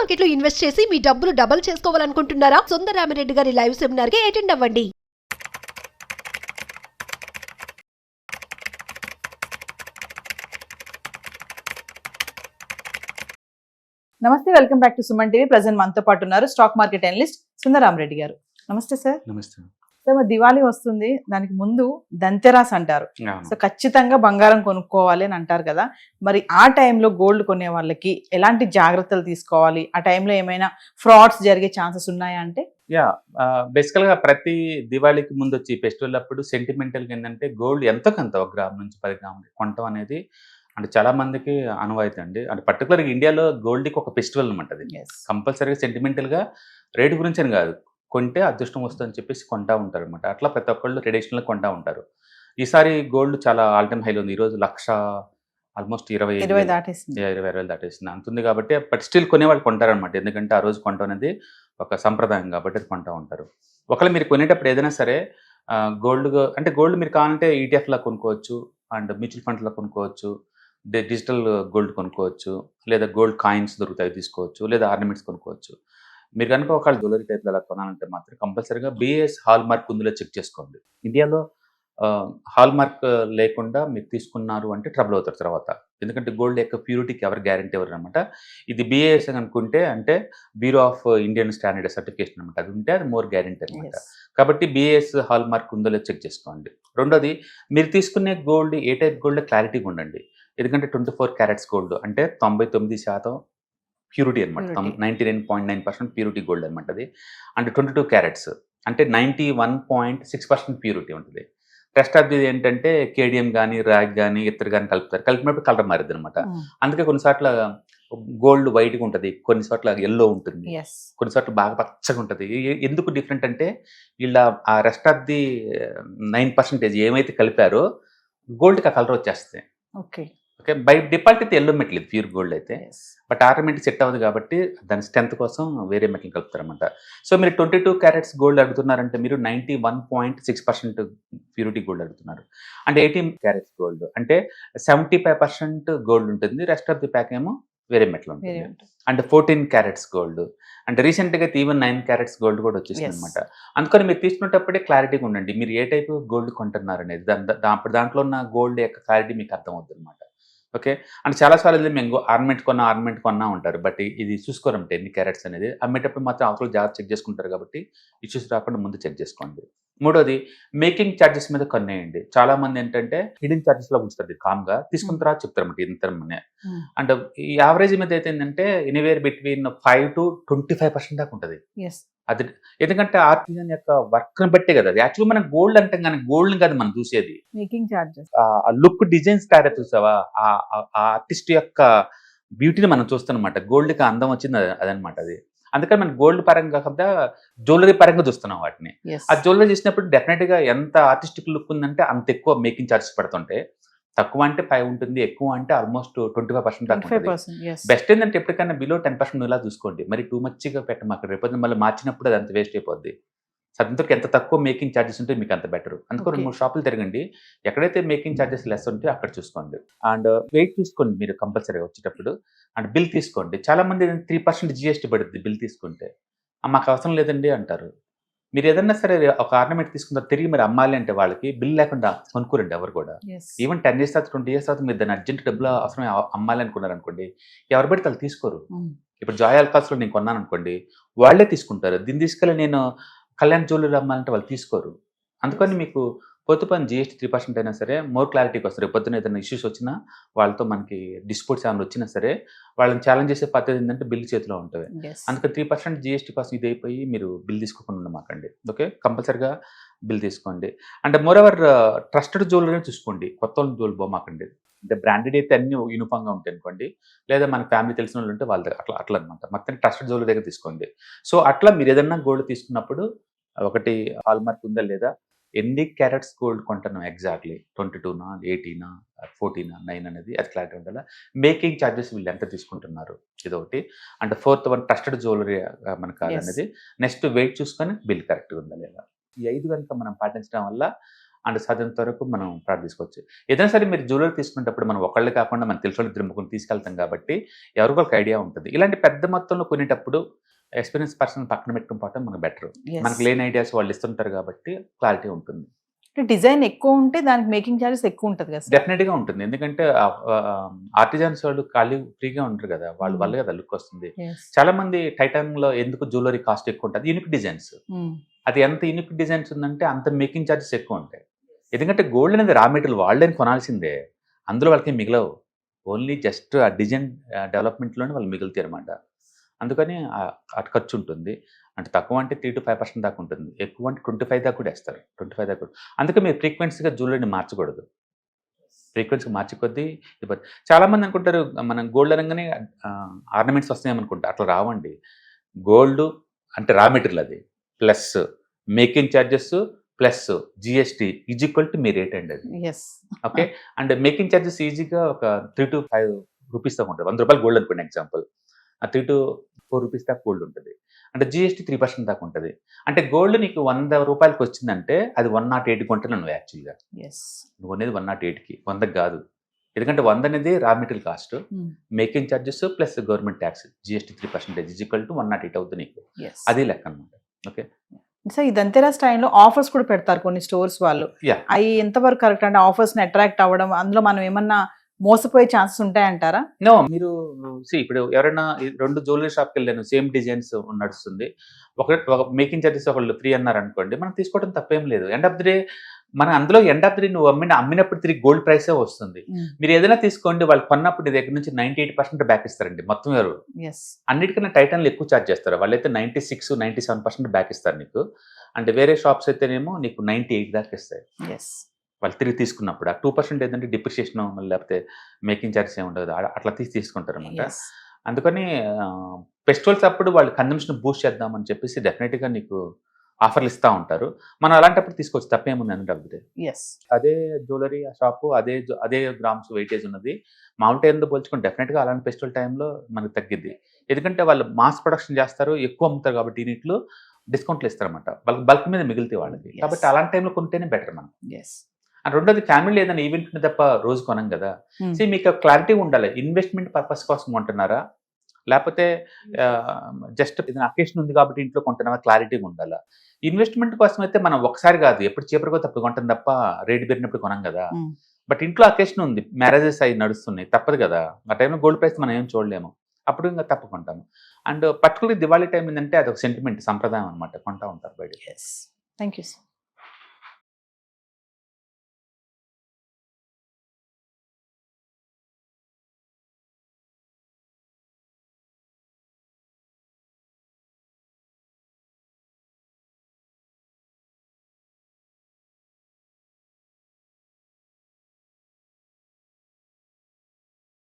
Market లో invest చేసి మీ డబ్బులు డబుల్ చేసుకోవాలనుకుంటున్నారా? సుందరరామిరెడ్డి గారి లైవ్ సెమినార్ కి అటెండ్ అవ్వండి. నమస్తే, welcome back to Suman TV. Present మనతో పాటు ఉన్నారు స్టాక్ మార్కెట్ అనలిస్ట్ సుందరరామిరెడ్డి గారు. నమస్తే సార్. నమస్తే. సార్, మరి దివాళీ వస్తుంది, దానికి ముందు దంతెరాస్ అంటారు. సో ఖచ్చితంగా బంగారం కొనుక్కోవాలి అని అంటారు కదా, మరి ఆ టైంలో గోల్డ్ కొనే వాళ్ళకి ఎలాంటి జాగ్రత్తలు తీసుకోవాలి? ఆ టైంలో ఏమైనా ఫ్రాడ్స్ జరిగే ఛాన్సెస్ ఉన్నాయా అంటే? బేసికల్ గా ప్రతి దివాళీకి ముందు వచ్చి ఫెస్టివల్ అప్పుడు సెంటిమెంటల్ గా ఏంటంటే గోల్డ్ ఎంతో కొంత 1 గ్రామ్ నుంచి 10 గ్రాములు కొనటం అనేది అంటే చాలా మందికి అనువైతే అండి. అంటే పర్టికులర్గా ఇండియాలో గోల్డ్కి ఒక ఫెస్టివల్ అనమాట. అది కంపల్సరీగా సెంటిమెంటల్గా రేటు గురించి అని కాదు, కొంటే అదృష్టం వస్తుందని చెప్పేసి కొంటా ఉంటారు అనమాట. అట్లా ప్రతి ఒక్కళ్ళు ట్రెడిషనల్గా కొంటా ఉంటారు. ఈసారి గోల్డ్ చాలా ఆల్ టైమ్ హైలో ఉంది. ఈరోజు ఆల్మోస్ట్ 20,000 దాటేసింది అంతుంది. కాబట్టి బట్ స్టిల్ కొనేవాళ్ళు కొంటారనమాట. ఎందుకంటే ఆ రోజు కొంటాం అనేది ఒక సంప్రదాయం కాబట్టి అది కొంటా ఉంటారు. ఒకవేళ మీరు కొనేటప్పుడు ఏదైనా సరే గోల్డ్ మీరు కావాలంటే ఈటీఎఫ్లా కొనుక్కోవచ్చు, అండ్ మ్యూచువల్ ఫండ్స్లో కొనుక్కోవచ్చు, డిజిటల్ గోల్డ్ కొనుక్కోవచ్చు, లేదా గోల్డ్ కాయిన్స్ దొరుకుతాయి తీసుకోవచ్చు, లేదా ఆర్నమెంట్స్ కొనుక్కోవచ్చు. మీరు కనుక ఒకవేళ జ్యువెలరీ టైప్లో అలా కొనాలంటే మాత్రం కంపల్సరీగా బిఏఎస్ హాల్ మార్క్ ఉందిలో చెక్ చేసుకోండి. ఇండియాలో హాల్ మార్క్ లేకుండా మీరు తీసుకున్నారు అంటే ట్రబుల్ అవుతారు తర్వాత. ఎందుకంటే గోల్డ్ యొక్క ప్యూరిటీకి ఎవరు గ్యారంటీ ఎవరు అనమాట. ఇది బిఏఎస్ అని అనుకుంటే అంటే bureau of Indian standard certification అనమాట. అది ఉంటే అది మోర్ గ్యారంటీ అనమాట. కాబట్టి బిఏఎస్ హాల్ మార్క్ ఉందో లేదో చెక్ చేసుకోండి. రెండోది, మీరు తీసుకునే గోల్డ్ ఏ టైప్ గోల్డ్ క్లారిటీగా ఉండండి. ఎందుకంటే 24 క్యారెట్స్ గోల్డ్ అంటే 99% ప్యూరిటీ అనమాట. 99.9% ప్యూరిటీ గోల్డ్ అనమాట అది. అంటే 22 క్యారెట్స్ అంటే 91.6% ప్యూరిటీ ఉంటుంది. రెస్ట్ ఆఫ్ ఇది ఏంటంటే కేడియం కానీ ర్యాగ్ కానీ ఇతర కానీ కలుపుతారు. కలిపినప్పుడు కలర్ మారిద్ది అనమాట. అందుకే కొన్నిసార్లు గోల్డ్ వైట్గా ఉంటుంది, కొన్నిసార్లు ఎల్లో ఉంటుంది, కొన్నిసార్లు బాగా పచ్చగా ఉంటుంది. ఎందుకు డిఫరెంట్ అంటే వీళ్ళ ఆ రెస్ట్ ఆఫ్ ది 9% ఏమైతే కలిపారో గోల్డ్కి ఆ కలర్ వచ్చేస్తాయి. ఓకే, బై డిఫాల్ట్ అయితే ఎల్లో మెటల్ ఇది ప్యూర్ గోల్డ్ అయితే. బట్ ఆర్నమెంట్ సెట్ అవ్వదు కాబట్టి దాని స్ట్రెంత్ కోసం వేరే మెటల్ కలుపుతారనమాట. సో మీరు 22 క్యారెట్స్ గోల్డ్ అడుగుతున్నారంటే మీరు 91.6% ప్యూరిటీ గోల్డ్ అడుగుతున్నారు. అంటే 18 క్యారెట్స్ గోల్డ్ అంటే 75% గోల్డ్ ఉంటుంది, రెస్ట్ ఆఫ్ ది ప్యాక్ ఏమో వేరే మెటల్ ఉంటుంది. అంటే 14 క్యారెట్స్ గోల్డ్ అంటే రీసెంట్గా అయితే ఈవెన్ 9 క్యారెట్స్ గోల్డ్ కూడా వచ్చేసింది అనమాట. అందుకని మీరు తీసుకునేటప్పుడే క్లారిటీగా ఉండండి మీరు ఏ టైప్ గోల్డ్ కొంటున్నారు అనేది. దాంట్లో ఉన్న గోల్డ్ యొక్క క్లారిటీ మీకు అర్థం అవుతుంది అనమాట. ఓకే, అంటే చాలాసార్లు మేము ఆర్నమెంట్ కొన్నా ఉంటారు, బట్ ఇది చూసుకోరంటే ఎన్ని క్యారెట్స్ అనేది. అమ్మేటప్పుడు మాత్రం అవసరం జాగ్రత్త చెక్ చేసుకుంటారు కాబట్టి ఇష్యూస్ రాకుండా ముందు చెక్ చేసుకోండి. మూడోది, మేకింగ్ ఛార్జెస్ మీద కొనేయండి. చాలా మంది ఏంటంటే హిడెన్ ఛార్జెస్ లో ఉంచుతుంది, కామ్గా తీసుకున్న తర్వాత చెప్తారన్నమాట ఇంత. అంటే ఈ యావరేజ్ మీద అయితే ఏంటంటే ఎనీవేర్ బిట్వీన్ 5 to 25% దాకా ఉంటుంది. అది ఎందుకంటే ఆర్టిజన్ యొక్క వర్క్ ని బట్టే కదా. అది యాక్చువల్గా మనం గోల్డ్ అంటాం కానీ గోల్డ్ కాదు మనం చూసేది, మేకింగ్ చార్జెస్, ఆ లుక్ డిజైన్స్ తయారు చూసావా, ఆ ఆర్టిస్ట్ యొక్క బ్యూటీని మనం చూస్తామన్నమాట. గోల్డ్కి అందం వచ్చింది అదనమాట అది. అందుకని మనం గోల్డ్ పరంగా కాకుండా జ్యువెలరీ పరంగా చూస్తున్నాం వాటిని. ఆ జ్యువెలరీ చూసినప్పుడు డెఫినెట్ గా ఎంత ఆర్టిస్టిక్ లుక్ ఉందంటే అంత ఎక్కువ మేకింగ్ చార్జెస్ పడుతుంటే, తక్కువ అంటే 5 ఉంటుంది, ఎక్కువ అంటే ఆల్మోస్ట్ 25% దాకా. బెస్ట్ ఏంటంటే ఎప్పటికైనా బిలో 10% ఇలా చూసుకోండి. మరి టూ మచ్గా పెట్టమాక, రేపు మళ్ళీ మార్చినప్పుడు అది అంత వేస్ట్ అయిపోద్ది. సొంతకి ఎంత తక్కువ మేకింగ్ ఛార్జెస్ ఉంటే మీకు అంత బెటర్. అందుకో 2-3 షాపులు తిరగండి, ఎక్కడైతే మేకింగ్ ఛార్జెస్ లెస్ ఉంటే అక్కడ చూసుకోండి. అండ్ వెయిట్ చూసుకోండి మీరు కంపల్సరీగా వచ్చేటప్పుడు. అండ్ బిల్ తీసుకోండి. చాలా మంది 3% జిఎస్టీ పడుతుంది బిల్ తీసుకుంటే. మాకు అవసరం లేదండి అంటారు. మీరు ఏదన్నా సరే ఒక ఆర్నమెంట్ తీసుకుంటే తిరిగి మీరు అమ్మాలి అంటే వాళ్ళకి బిల్ లేకుండా కొనుక్కోరండి ఎవరు కూడా. ఈవెన్ 10 years తర్వాత 20 years తర్వాత మీరు దాన్ని అర్జెంట్ డబ్బులు అవసరం అమ్మాలి అనుకున్నారు అనుకోండి, ఎవరు పడితే వాళ్ళు తీసుకోరు. ఇప్పుడు జాయ్ ఆల్కాస్లో నేను కొన్నాను అనుకోండి, వాళ్ళే తీసుకుంటారు. దీన్ని తీసుకెళ్ళి నేను కళ్యాణ్ జ్యువెలరీ అమ్మాలంటే వాళ్ళు తీసుకోరు. అందుకని మీకు పొద్దుపని జిఎస్టీ 3% అయినా సరే మోర్ క్లారిటీకి వస్తారు. పొద్దున ఏదైనా ఇష్యూస్ వచ్చినా, వాళ్ళతో మనకి డిస్ప్యూట్స్ ఏమైనా వచ్చినా సరే వాళ్ళని ఛాలెంజ్ చేసే పద్ధతి ఏంటంటే బిల్ చేతిలో ఉంటుంది. అందుకని 3% జిఎస్టీ కోసం ఇది అయిపోయి మీరు బిల్ తీసుకోకుండా ఉండమాకండి. ఓకే, కంపల్సరీగా బిల్ తీసుకోండి. అంటే మోర్ ఎవర్ ట్రస్టెడ్ జ్యువెలరీ చూసుకోండి, కొత్త వాళ్ళని జ్యువెలరీ పోమాకండి. అంటే బ్రాండెడ్ అయితే అన్ని యూనిఫామ్గా ఉంటాయి అనుకోండి, లేదా మన ఫ్యామిలీ తెలిసిన వాళ్ళు ఉంటే వాళ్ళ దగ్గర అట్లా అనమాట. మొత్తం ట్రస్టెడ్ జ్యువెలరీ దగ్గర తీసుకోండి. సో అట్లా మీరు ఏదన్నా గోల్డ్ తీసుకున్నప్పుడు ఒకటి హాల్ మార్క్ ఉందా లేదా, ఎన్ని క్యారెట్స్ గోల్డ్ కొంటున్నాం ఎగ్జాక్ట్లీ, 22నా 18నా 14నా 9 అనేది అది క్లారిటీ ఉండాలి. మేకింగ్ ఛార్జెస్ వీళ్ళు ఎంత తీసుకుంటున్నారు ఇదొకటి. అంటే 4th వన్ ట్రస్టెడ్ జ్యువెలరీ మనకు కాదనేది. నెక్స్ట్ వెయిట్ చూసుకొని బిల్ కరెక్ట్గా ఉందా లేదా. ఈ 5 కనుక మనం పాటించడం వల్ల అండ్ సాధ్యంత వరకు మనం ప్రార్థించుకోవచ్చు. ఏదైనా సరే మీరు జ్యువెలరీ తీసుకునేటప్పుడు మనం ఒకళ్ళు కాకుండా మన తెలిసిన వాళ్ళు ఇద్దరు ముగ్గురు తీసుకెళ్తాం కాబట్టి ఎవరికో ఒక ఐడియా ఉంటుంది. ఇలాంటి పెద్ద మొత్తంలో కొనేటప్పుడు ఎక్స్పీరియన్స్ పర్సన్ పక్కన పెట్టుకుని పోవటం మనకు బెటర్. మనకు లేని ఐడియాస్ వాళ్ళు ఇస్తుంటారు కాబట్టి క్లారిటీ ఉంటుంది. డిజైన్ ఎక్కువ ఉంటే దానికి మేకింగ్ చార్జెస్ ఎక్కువ ఉంటుంది కదా? డెఫినెట్గా ఉంటుంది. ఎందుకంటే ఆర్టిజన్స్ వాళ్ళు ఖాళీ ఫ్రీగా ఉంటారు కదా, వాళ్ళ వల్ల కదా లుక్ వస్తుంది. చాలా మంది టైటాన్లో ఎందుకు జ్యువెలరీ కాస్ట్ ఎక్కువ ఉంటుంది, యూనిక్ డిజైన్స్. అది ఎంత యూనిక్ డిజైన్స్ ఉందంటే అంత మేకింగ్ ఛార్జెస్ ఎక్కువ ఉంటాయి. ఎందుకంటే గోల్డ్ అనేది రా మెటీరియల్ వాళ్ళని కొనాల్సిందే, అందులో వాళ్ళకి మిగలవు. ఓన్లీ జస్ట్ ఆ డిజైన్ డెవలప్మెంట్లోనే వాళ్ళు మిగులుతాయి అనమాట. అందుకని అటు ఖర్చు ఉంటుంది. అంటే తక్కువ అంటే 3 to 5% దాకా ఉంటుంది, ఎక్కువ అంటే 25 దాకా కూడా వేస్తారు. 25 దాకా కూడా. అందుకే మీరు ఫ్రీక్వెన్సీగా జ్యువెలరీని మార్చకూడదు. ఫ్రీక్వెన్సీ మార్చి కొద్దీ ఇబ్బంది. చాలామంది అనుకుంటారు మనం గోల్డ్ అనగానే ఆర్నమెంట్స్ వస్తాయేమనుకుంటారు. అట్లా రావండి. గోల్డ్ అంటే రా మెటీరియల్, అది plus making charges plus GST is equal to me rate అండి అది. ఓకే. అండ్ మేకింగ్ ఛార్జెస్ ఈజీగా ఒక 3 to 5 రూపీస్ దాకా ఉంటుంది. 100 రూపాయలు గోల్డ్ అనుకోండి ఎగ్జాంపుల్, ఆ 3 to 4 రూపీస్ దాకా గోల్డ్ ఉంటుంది. అంటే జిఎస్టీ 3% దాకా ఉంటుంది. అంటే గోల్డ్ నీకు 100 రూపాయలకి వచ్చిందంటే అది 108 కొంటున్నావు నువ్వు యాక్చువల్గా. నువ్వు అనేది 108కి, 100కి కాదు. ఎందుకంటే 100 అనేది raw material cost, making charges plus government tax GST 3% is equal to 108 అవుతుంది నీకు. అది లెక్క అనమాట. ఓకే. సో ఈ దంతెరాస్ టైంలో ఆఫర్స్ కూడా పెడతారు కొన్ని స్టోర్స్ వాళ్ళు. అవి ఎంతవరకు కరెక్ట్ అంటే ఆఫర్స్ ని అట్రాక్ట్ అవ్వడం, అందులో మనం ఏమన్నా మోసపోయే ఛాన్సెస్ ఉంటాయంటారా? నో, మీరు ఇప్పుడు ఎవరైనా 2 జ్యువెలరీ షాప్కి వెళ్ళాను, సేమ్ డిజైన్స్ నడుస్తుంది, ఒక మేకింగ్ ఛార్జెస్ ఒకళ్ళు ఫ్రీ అన్నారు అనుకోండి, మనం తీసుకోవడం తప్పేం లేదు. ఎండ్ ఆఫ్ ది డే మన అందులో ఎండ్ ఆఫ్ ది డే నువ్వు అమ్మినప్పుడు తిరిగి గోల్డ్ ప్రైసే వస్తుంది. మీరు ఏదైనా తీసుకోండి, వాళ్ళు కొన్నప్పుడు నీ దగ్గర నుంచి 98% బ్యాక్ ఇస్తారండి మొత్తం. ఎవరు అన్నిటికన్నా టైటాన్లు ఎక్కువ ఛార్జ్ చేస్తారు. వాళ్ళైతే 96, 97% బ్యాక్ ఇస్తారు నీకు. అంటే వేరే షాప్స్ అయితేనేమో నీకు 98 దాకా ఇస్తాయి వాళ్ళు తిరిగి తీసుకున్నప్పుడు. ఆ 2% ఏంటంటే డిప్రిషియేషన్ లేకపోతే మేకింగ్ ఛార్జెస్ ఏమి ఉండదు, అట్లా తీసుకుంటారు అనమాట. అందుకని ఫెస్టివల్స్ అప్పుడు వాళ్ళు కన్జంప్షన్ బూస్ట్ చేద్దామని చెప్పేసి డెఫినెట్గా నీకు ఆఫర్లు ఇస్తూ ఉంటారు. మనం అలాంటప్పుడు తీసుకోవచ్చు, తప్పేముంది అంటే అదే జ్యువెలరీ షాపు అదే గ్రామ్స్ వెయిటేజ్ ఉన్నది మామూలు టైంతో పోల్చుకొని డెఫినెట్గా అలాంటి ఫెస్టివల్ టైంలో మనకు తగ్గిద్ది. ఎందుకంటే వాళ్ళు మాస్ ప్రొడక్షన్ చేస్తారు, ఎక్కువ అమ్ముతారు కాబట్టి యూనిట్లు డిస్కౌంట్లు ఇస్తారన్నమాట, వాళ్ళకి బల్క్ మీద మిగిలితే వాళ్ళకి. కాబట్టి అలాంటి టైంలో కొంటేనే బెటర్ మనం. అండ్ రెండోది, ఫ్యామిలీ ఏదైనా ఈవెంట్ ఉంది తప్ప రోజు కొనం కదా. సో మీకు క్లారిటీ ఉండాలి, ఇన్వెస్ట్మెంట్ పర్పస్ కోసం కొంటున్నారా లేకపోతే జస్ట్ ఏదైనా అకేషన్ ఉంది కాబట్టి ఇంట్లో కొంటున్నారా, క్లారిటీగా ఉండాలా. ఇన్వెస్ట్మెంట్ కోసం అయితే మనం ఒకసారి కాదు, ఎప్పుడు చీపర్గా తప్పుడు కొంటాం తప్ప రేటు పెరిగినప్పుడు కొనం కదా. బట్ ఇంట్లో అకేషన్ ఉంది, మ్యారేజెస్ అవి నడుస్తున్నాయి, తప్పదు కదా. ఆ టైంలో గోల్డ్ ప్రైస్ మనం ఏం చూడలేము, అప్పుడు ఇంకా తప్పకుంటాము. అండ్ పర్టికులర్లీ దివాళీ టైం ఏంటంటే అది ఒక సెంటిమెంట్, సంప్రదాయం అనమాట, కొంటా ఉంటారు బయట. Thank you.